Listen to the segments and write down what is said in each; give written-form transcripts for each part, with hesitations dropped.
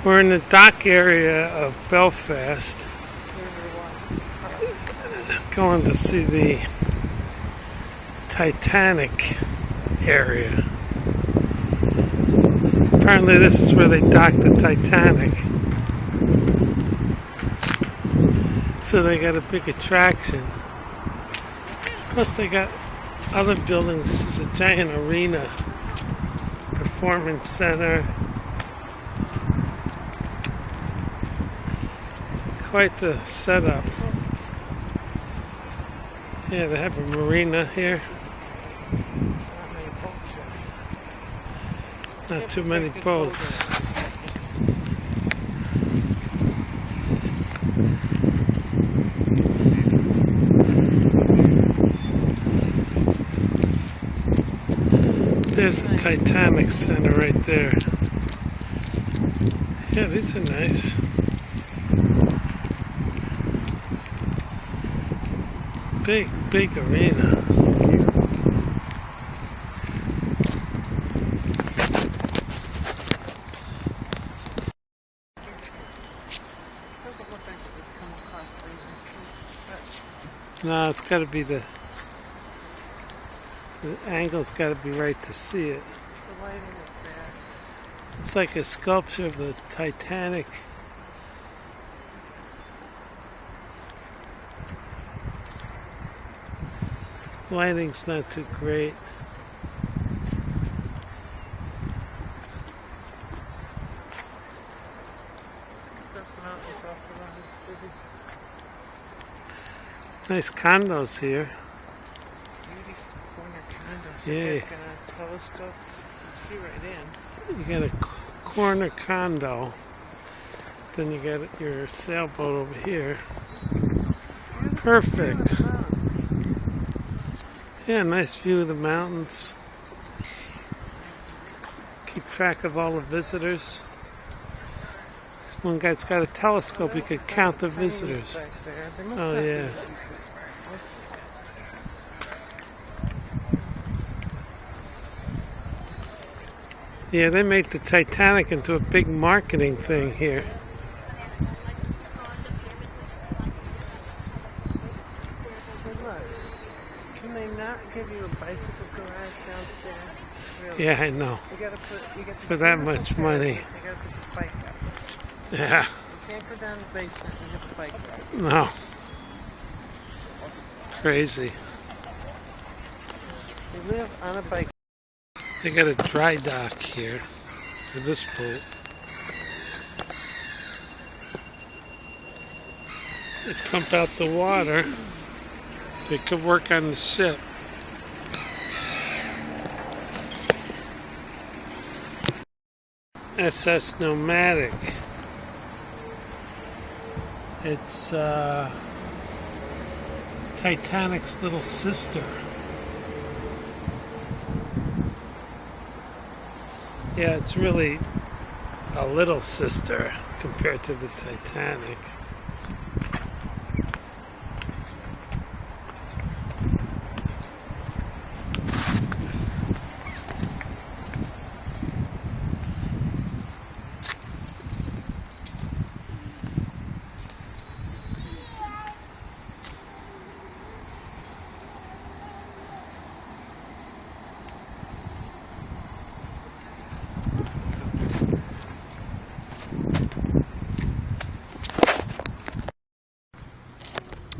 We're in the dock area of Belfast, going to see the Titanic area. Apparently this is where they docked the Titanic. So they got a big attraction. Plus they got other buildings. This is a giant arena, performance center. Quite the setup. Yeah, they have a marina here. Not too many boats. There's the Titanic Center right there. Yeah, these are nice. Big arena. No, it's got to be the angle's got to be right to see it. The lighting is bad. It's like a sculpture of the Titanic. Lighting's not too great. Nice condos here. Beautiful corner condos. Yeah. You got a telescope. You see right in. You got a corner condo. Then you got your sailboat over here. Perfect. Yeah, nice view of the mountains. Keep track of all the visitors. One guy's got a telescope, he could count the visitors. Oh yeah. Yeah, they made the Titanic into a big marketing thing here. Can they not give you a bicycle garage downstairs? Really? Yeah, I know. You get for that much money. You gotta put the bike up. Yeah. You can't go down the basement and have the bike up. No. Crazy. They live on a bike. They got a dry dock here for this boat. They pump out the water. They could work on the ship. SS Nomadic. It's Titanic's little sister. Yeah, it's really a little sister compared to the Titanic.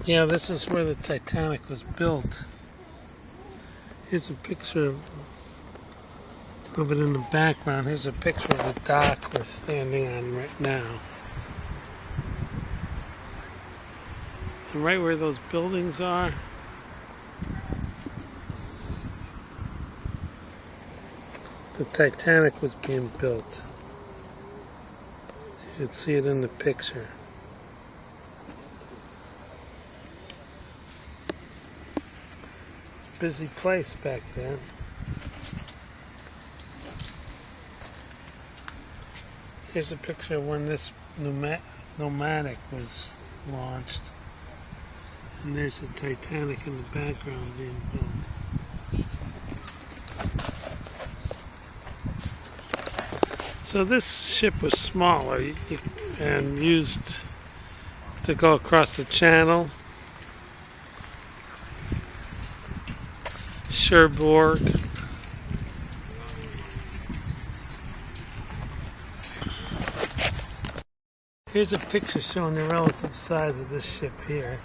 Yeah, this is where the Titanic was built. Here's a picture of it in the background. Here's a picture of the dock we're standing on right now. And right where those buildings are, the Titanic was being built. You can see it in the picture. Busy place back then. Here's a picture of when this nomadic was launched. And there's the Titanic in the background being built. So this ship was smaller and used to go across the channel. Cherbourg. Here's a picture showing the relative size of this ship here.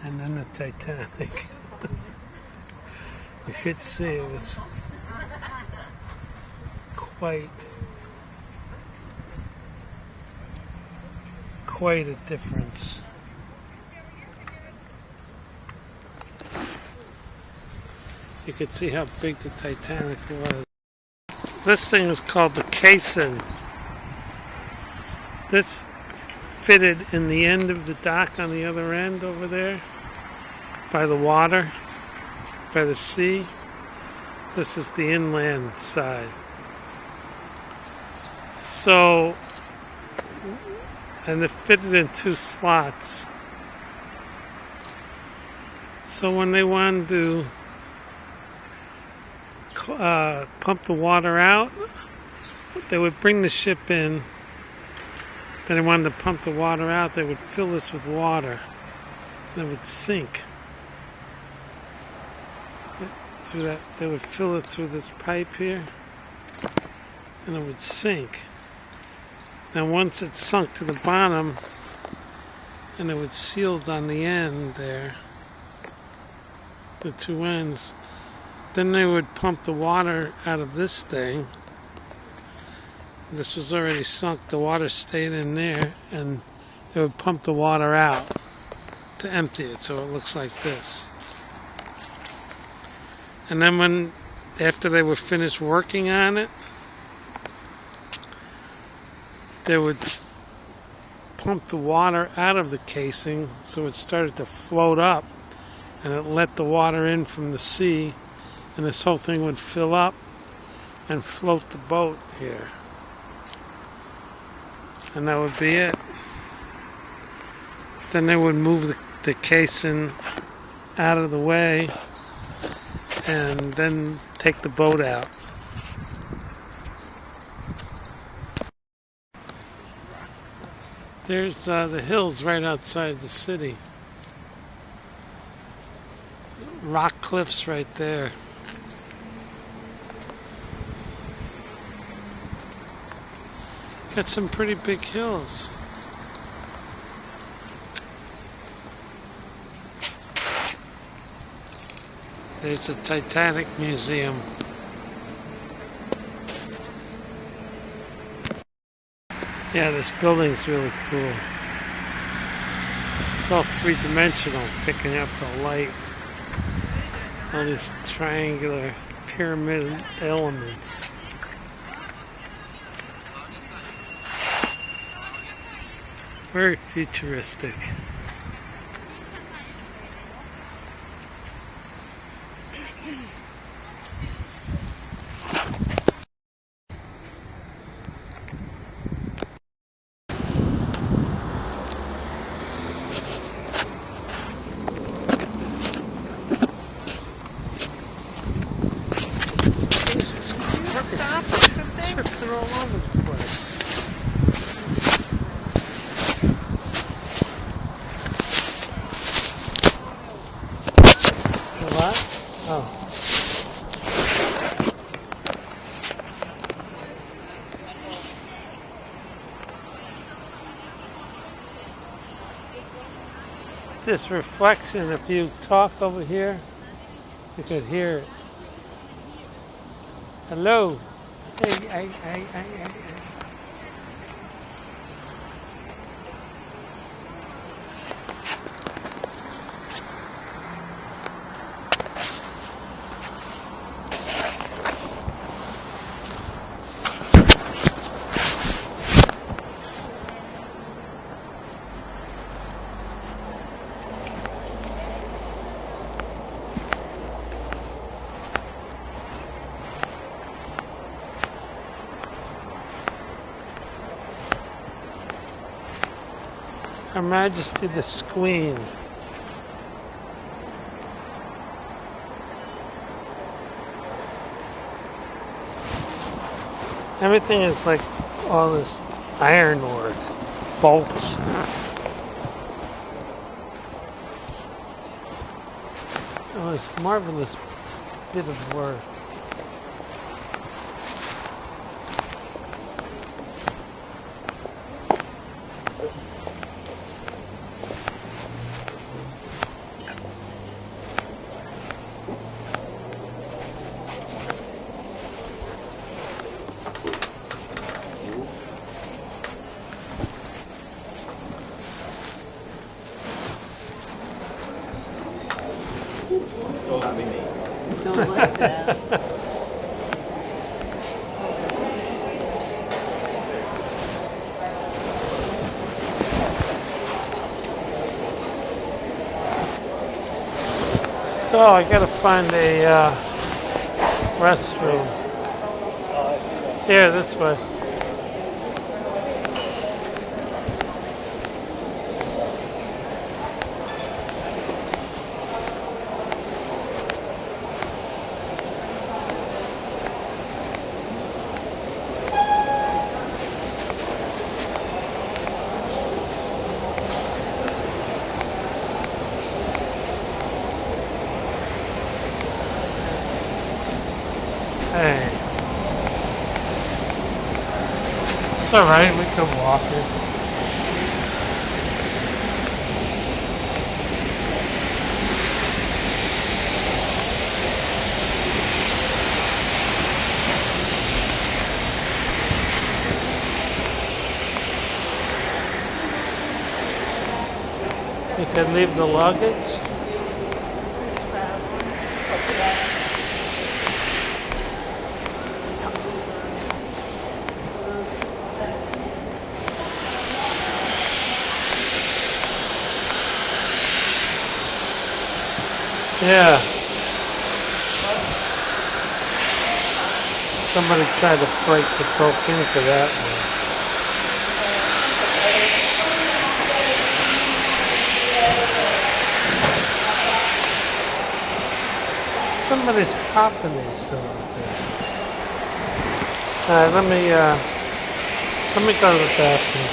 And then the Titanic. You could see it was quite a difference. You could see how big the Titanic was. This thing is called the caisson. This fitted in the end of the dock on the other end over there by the water, by the sea. This is the inland side. So, and it fitted in 2 slots. So when they wanted to pump the water out, they would bring the ship in. Then they wanted to pump the water out, they would fill this with water and it would sink. Through that, they would fill it through this pipe here and it would sink. Now once it sunk to the bottom and it was sealed on the end there, the 2 ends, then they would pump the water out of this thing. This was already sunk, the water stayed in there, and they would pump the water out to empty it so it looks like this. And then after they were finished working on it, they would pump the water out of the casing so it started to float up, and it let the water in from the sea, and this whole thing would fill up and float the boat here. And that would be it. Then they would move the caisson out of the way and then take the boat out. There's the hills right outside the city. Rock cliffs right there. Got some pretty big hills. There's a Titanic museum. Yeah, this building's really cool. It's all 3-dimensional, picking up the light. All these triangular pyramid elements. Very futuristic. Jesus Christ. Stop it. Tripping all over the place. What? Oh. This reflection, if you talk over here, you could hear it. Hello. Hey. Her Majesty the Queen. Everything is like all this ironwork, bolts. It was a marvelous bit of work. Don't like that. So I gotta find a restroom. Here, this way. Hey. It's alright, we can walk it. You can leave the luggage. Yeah. Somebody tried to break the cocaine for that one. Somebody's popping these son of a bitches. Alright, let me go to the bathroom.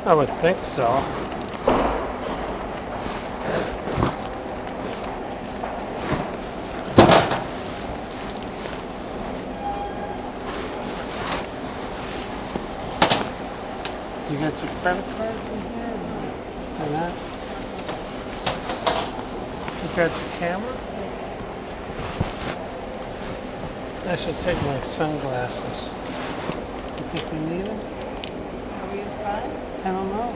I would think so. You got your credit cards in here? Or not? You got your camera? I should take my sunglasses. You think we need them? Are we in front? I don't know.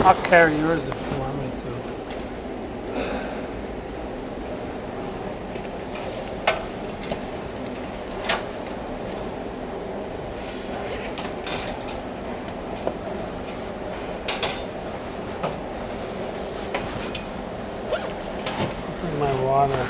I'll carry yours if you want me to. Bring my water.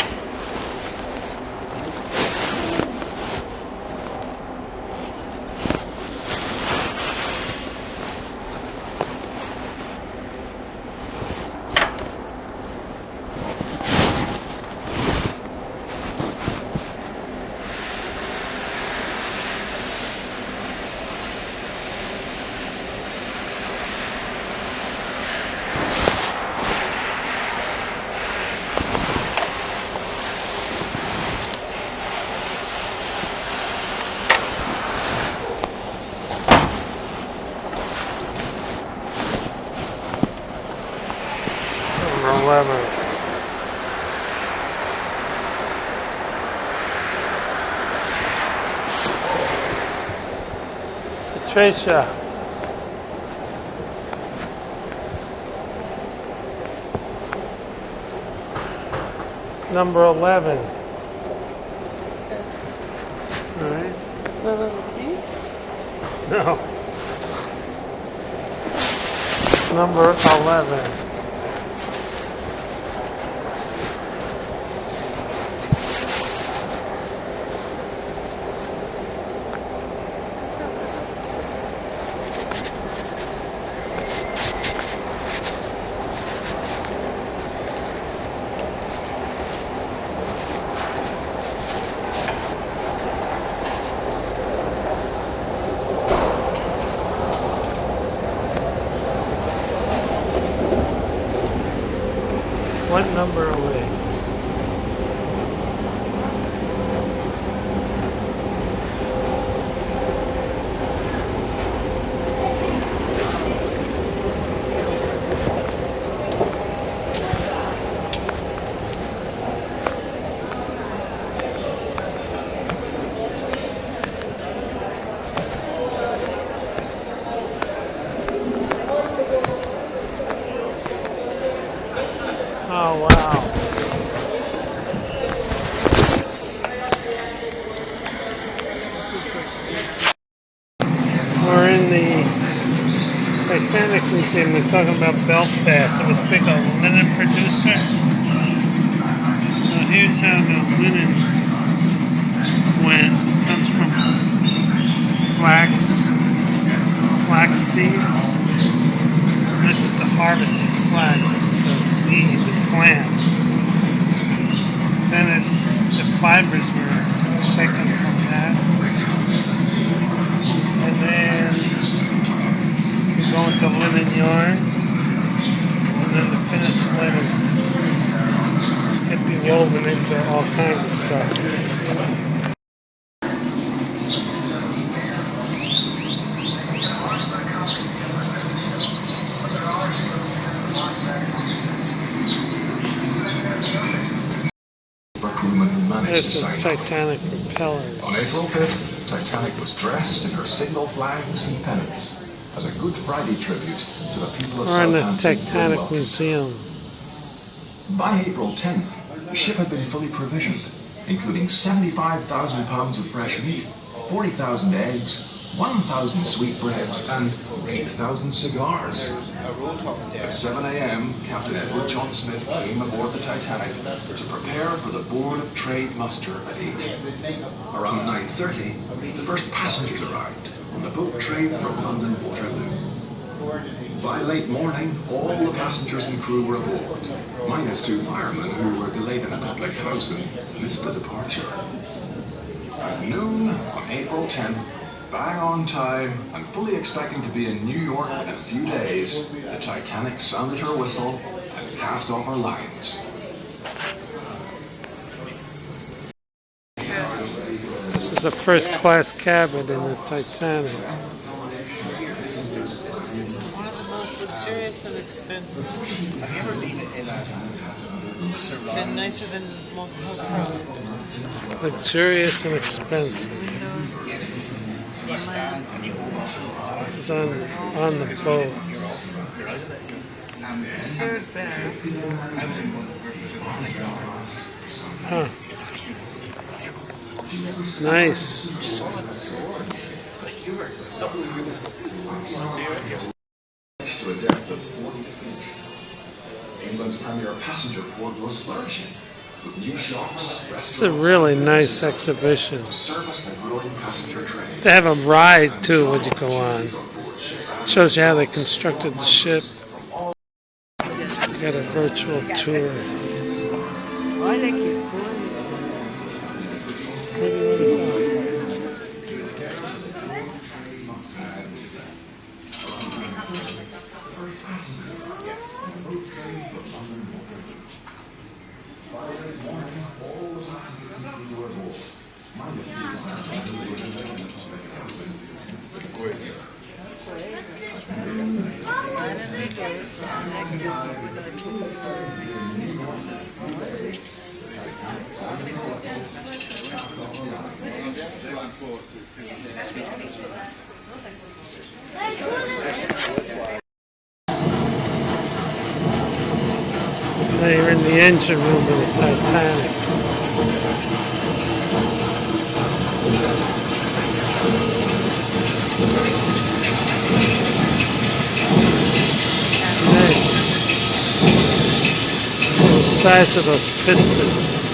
Number 11. Patricia. Number 11. All right. Is that a thief? No. Number 11. What number are we? Oh, wow. We're in the Titanic Museum. We're talking about Belfast. It was a big linen producer. So here's how the linen went. It comes from flax seeds. This is the harvested flax. This is the plant. Then the fibers were taken from that. And then you go into linen yarn. And then the finished linen is getting woven into all kinds of stuff. There's the Titanic propellers. On April 5th, Titanic was dressed in her signal flags and pennants as a Good Friday tribute to the people of We're in the Southampton. Titanic Museum. By April 10th, the ship had been fully provisioned, including 75,000 pounds of fresh meat, 40,000 eggs, 1,000 sweetbreads, and 8,000 cigars. At 7 a.m., Captain Edward John Smith came aboard the Titanic to prepare for the Board of Trade muster at 8. Around 9:30, the first passengers arrived on the boat train from London Waterloo. By late morning, all the passengers and crew were aboard, minus 2 firemen who were delayed in a public house and missed the departure. At noon on April 10th, Bang on time and fully expecting to be in New York in a few days, the Titanic sounded her whistle and cast off her lines. This is a first-class cabin in the Titanic. One of the most luxurious and expensive. Have you ever been in a Been nicer than most hotels. Luxurious and expensive. you stand and you hold on? This is on the boat. You're out of it. Shared bath. I was in one where it was in Huh. Nice. solid floor. But you were To a depth of 40 feet. England's premier passenger port was flourishing, with new shops, It's a really nice exhibition. to service the growing passenger trade. They have a ride too when you go on. Shows you how they constructed the ship. You got a virtual tour. I like it. Now you're in the engine room of the Titanic. The size of those pistons.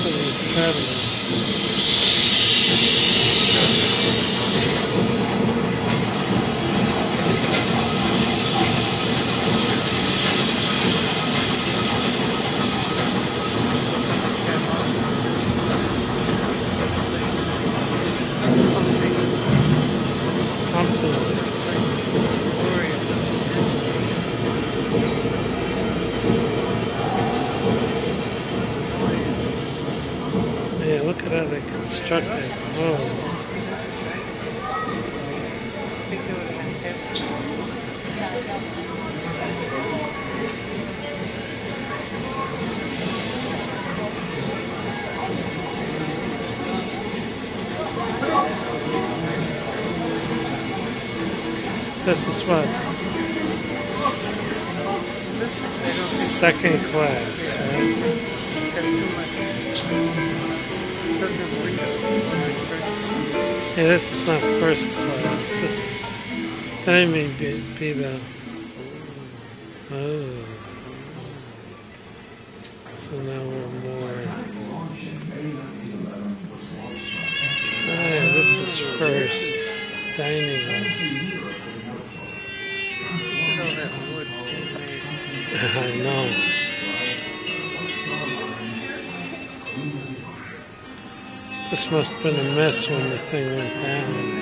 Incredible. Yeah, look at how they constructed it. Oh. This is what? Second class, right? Yeah, this is not first class. This is. That may be the. Oh. So now we're more. Oh, yeah, this is first. Dining room. I know. This must have been a mess when the thing went down.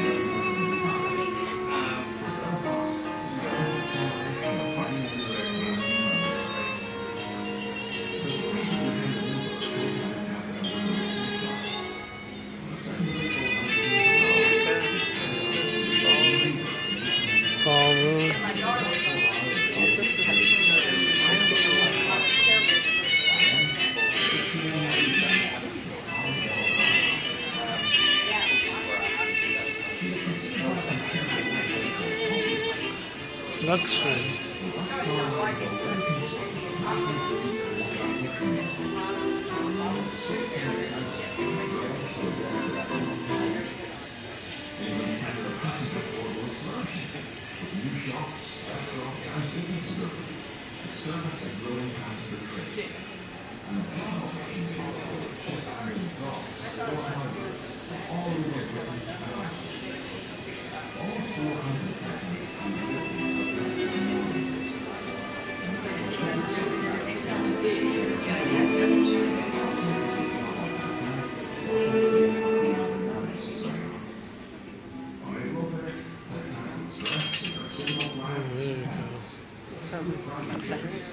Ballroom. Luxury.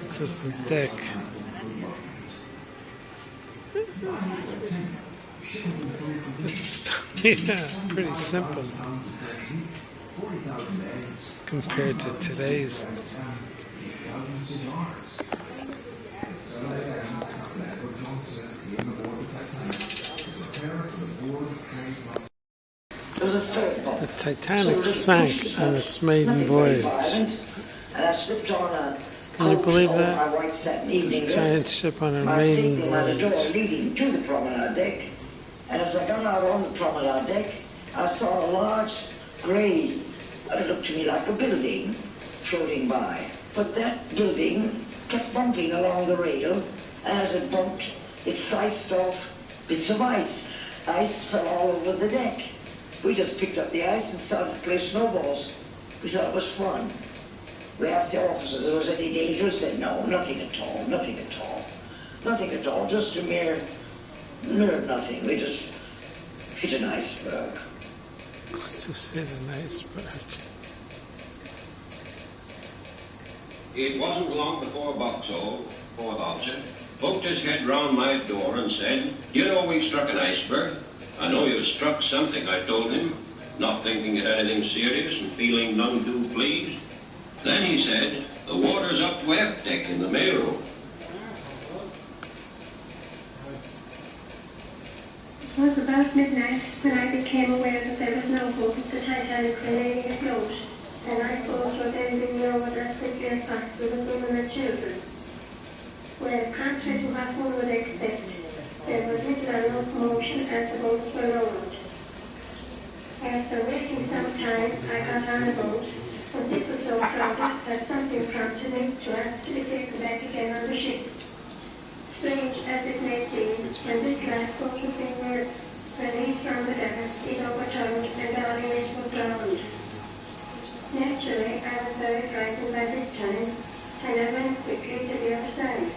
This is the deck. This is, yeah, pretty simple compared to today's. The Titanic sank on its maiden voyage. Can you believe that? It's this giant ship on her maiden voyage. Leading to the promenade deck, and as I got out on the promenade deck, I saw a large grey, it looked to me like a building, floating by. But that building kept bumping along the rail, and as it bumped, it sliced off bits of ice. Ice fell all over the deck. We just picked up the ice and started to play snowballs. We thought it was fun. We asked the officers if there was any danger. They said, no, nothing at all, nothing at all. Nothing at all, just a mere nothing. We just hit an iceberg. Just hit an iceberg. It wasn't long before Boxall, poor Vulture, poked his head round my door and said, "You know we struck an iceberg. I know you've struck something," I told him, not thinking it anything serious and feeling none too pleased. Then he said, "The water's up to F deck in the mail room." It was about midnight when I became aware that there was no hope of the Titanic remaining afloat, and I thought was ending lowered as quickly as possible with women and children. Well, contrary to what one would expect, there was little or no commotion as the boats were lowered. After waiting some time, I got on a boat, but it was so crowded that something prompted me to ask to be taken back again on the ship. Strange as it may seem, when this last boat was being released from the gas, it overturned and all inmates were drowned. Naturally, I was very frightened by this time, and I went quickly to the other side.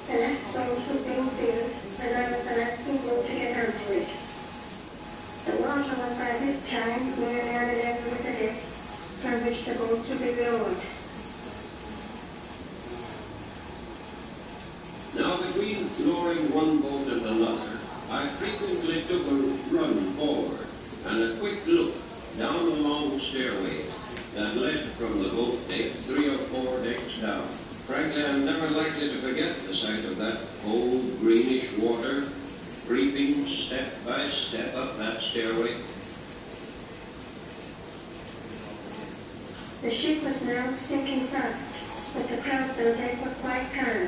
The last boat was being filled, and I was the last boat to get onto it. The water was by this time nearly on a level with the deck, from which the boat would be lowered. Now between lowering one boat and another, I frequently took a run forward and a quick look down a long stairway that led from the boat deck 3 or 4 decks down. Frankly, I'm never likely to forget the sight of that cold, greenish water creeping step by step up that stairway. The ship was now sinking fast, but the crowds on deck were quite calm.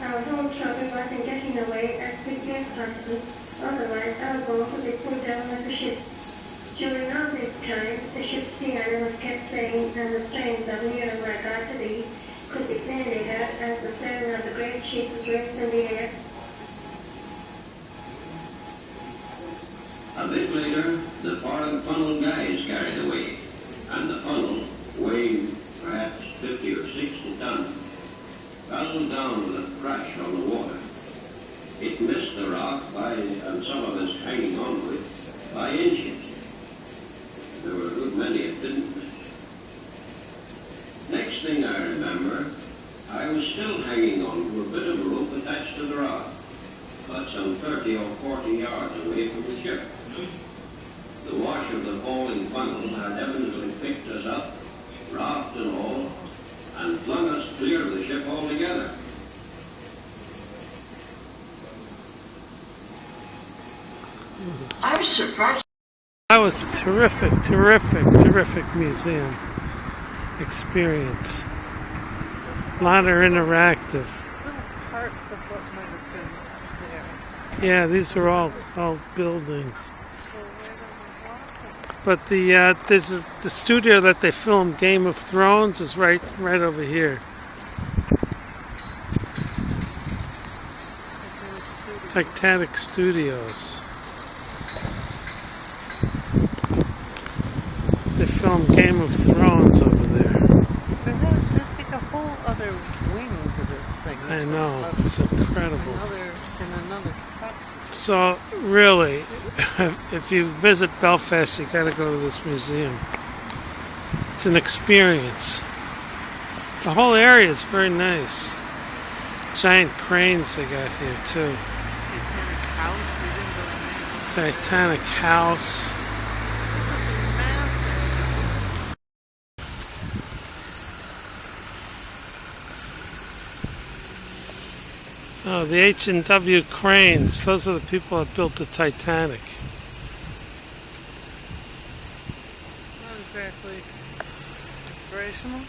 Our whole trouble was in getting away as quickly as possible, otherwise our boat would be pulled down with the ship. During all this time, the ship's piano was kept playing, and the strains of Near My God to Thee could be plainly heard as the sail of the great ship was raised in the air. A bit later, the foreign funnel guys carried away, and the funnel, weighing perhaps 50 or 60 tons, rattled down with a crash on the water. It missed the rock and some of us hanging on to it, by inches. There were a good many that didn't. Next thing I remember, I was still hanging on to a bit of rope attached to the rock, but some 30 or 40 yards away from the ship. The wash of the falling funnel had evidently picked us up, raft and all, and flung us clear of the ship altogether. I was surprised. That was a terrific museum experience. A lot of interactive. Little parts of what might have been there. Yeah, these are all buildings. So where do we walk? But there's the studio that they filmed Game of Thrones is right over here. Titanic Studios. They filmed Game of Thrones over there. There's like a whole other wing to this thing. I know, it's incredible. In another section. So really, if you visit Belfast, you got to go to this museum. It's an experience. The whole area is very nice. Giant cranes they got here too. Titanic house. We didn't go in there. Titanic house. This is massive. Oh, the H&W cranes. Those are the people that built the Titanic. Not exactly operational.